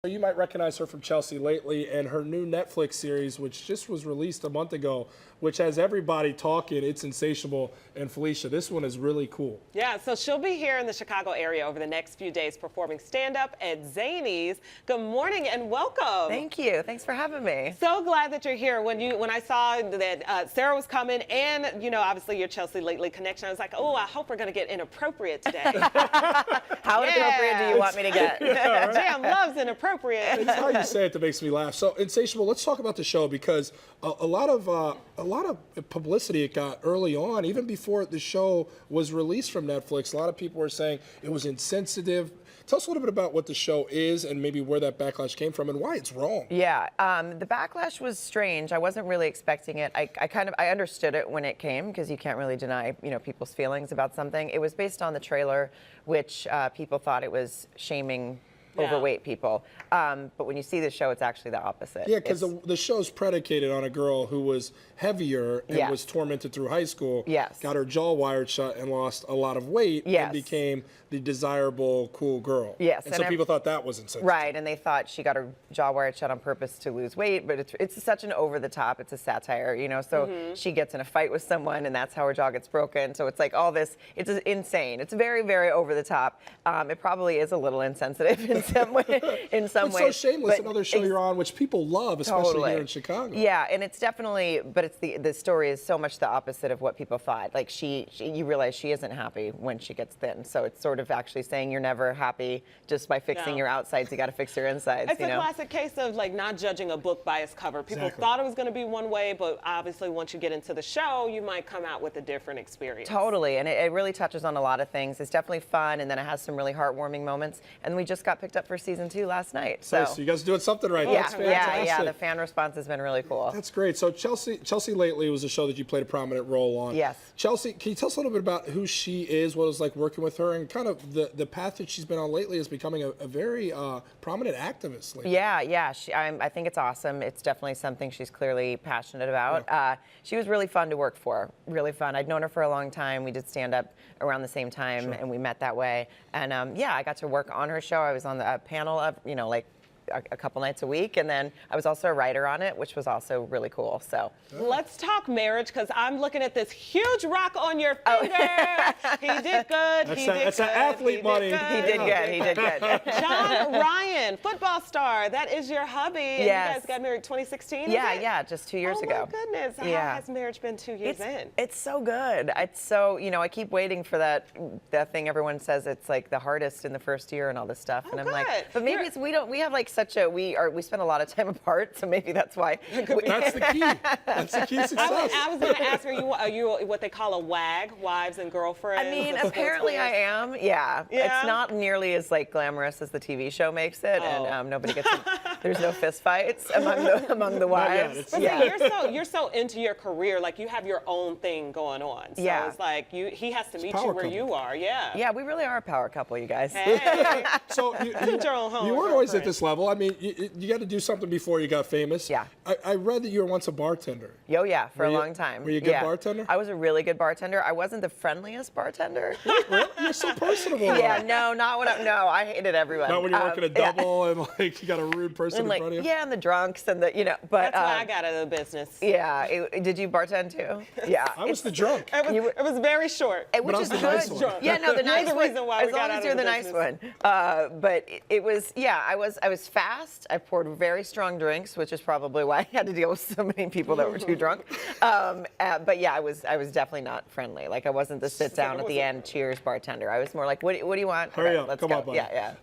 You might recognize her from Chelsea lately and her new Netflix series, which just was released a month ago, which has everybody talking. It's Insatiable. And Felicia, this one is really cool. Yeah, so she'll be here in the Chicago area over the next few days performing stand-up at Zanies. Good morning and welcome. Thank you. Thanks for having me. So glad that you're here. When I saw that Sarah was coming and, obviously your Chelsea lately connection, I was like, oh, I hope we're going to get inappropriate today. How inappropriate do you want me to get? Yeah, right? Jam loves inappropriate. It's how you say it that makes me laugh. So, Insatiable, let's talk about the show because a lot of publicity it got early on, even before the show was released from Netflix. A lot of people were saying it was insensitive. Tell us a little bit about what the show is and maybe where that backlash came from and why it's wrong. Yeah, the backlash was strange. I wasn't really expecting it. I understood it when it came because you can't really deny, people's feelings about something. It was based on the trailer, which people thought it was shaming overweight people. But when you see the show, it's actually the opposite. Yeah, because the show's predicated on a girl who was heavier and was tormented through high school, got her jaw wired shut and lost a lot of weight and became the desirable, cool girl. Yes. And so people thought that was insensitive. Right, and they thought she got her jaw wired shut on purpose to lose weight, but it's such an over-the-top, it's a satire, so she gets in a fight with someone and that's how her jaw gets broken. So it's like all this, it's insane. It's very, very over-the-top. It probably is a little insensitive in some way. It's so Shameless, another show you're on, which people love, especially here in Chicago. Yeah, and it's definitely, but it's the story is so much the opposite of what people thought. Like you realize she isn't happy when she gets thin. So it's sort of actually saying you're never happy just by fixing your outsides. You got to fix your insides. It's a classic case of like not judging a book by its cover. People thought it was going to be one way, but obviously once you get into the show, you might come out with a different experience. Totally, and it really touches on a lot of things. It's definitely fun, and then it has some really heartwarming moments. And we just got picked up for season 2 last night. So you guys are doing something right. That's fantastic. Yeah. The fan response has been really cool. That's great. So Chelsea lately was a show that you played a prominent role on. Yes. Chelsea, can you tell us a little bit about who she is, what it was like working with her, and kind of the path that she's been on lately is becoming a very prominent activist lately. Yeah. I think it's awesome. It's definitely something she's clearly passionate about. Yeah. She was really fun to work for. Really fun. I'd known her for a long time. We did stand up around the same time, and we met that way. And I got to work on her show. I was on the panel of, like a couple nights a week, and then I was also a writer on it, which was also really cool. So let's talk marriage, because I'm looking at this huge rock on your finger. He did good. That's an athlete money. He did good. John Ryan, football star. That is your hubby. And you guys got married 2016. Yeah, just 2 years ago. Oh my goodness. How has marriage been 2 years in? It's so good. It's so I keep waiting for that thing everyone says it's like the hardest in the first year and all this stuff, and I'm like, but maybe we have like we spend a lot of time apart, so maybe that's why. That's the key. That's the key to success. I was going to ask, are you what they call a WAG, wives and girlfriends? I mean, apparently I am. Yeah. It's not nearly as like glamorous as the TV show makes it, and nobody gets. There's no fist fights among the wives. But you're so into your career, like you have your own thing going on. So it's like he has to meet you where you are. Yeah. Yeah, we really are a power couple, you guys. Hey. So you weren't always at this level. I mean, you got to do something before you got famous. Yeah. I read that you were once a bartender. Oh, yeah, for a long time. Were you a good bartender? I was a really good bartender. I wasn't the friendliest bartender. Really? You're so personable. Yeah, no, not when I hated everyone. Not when you're working a double and like you got a rude person in front of you? Yeah, and the drunks and the, but. That's why I got out of the business. Yeah. Did you bartend too? Yeah. I was the drunk. It was very short. Which is good. Nice one. Yeah, no, the nice one. Reason why as long as you're the nice one. But it was, I was fast. I poured very strong drinks, which is probably why I had to deal with so many people that were too drunk. But yeah, I was definitely not friendly. Like I wasn't the sit down at the end, cheers bartender. I was more like, what do you want? Hurry up, let's come go. on, buddy. Yeah.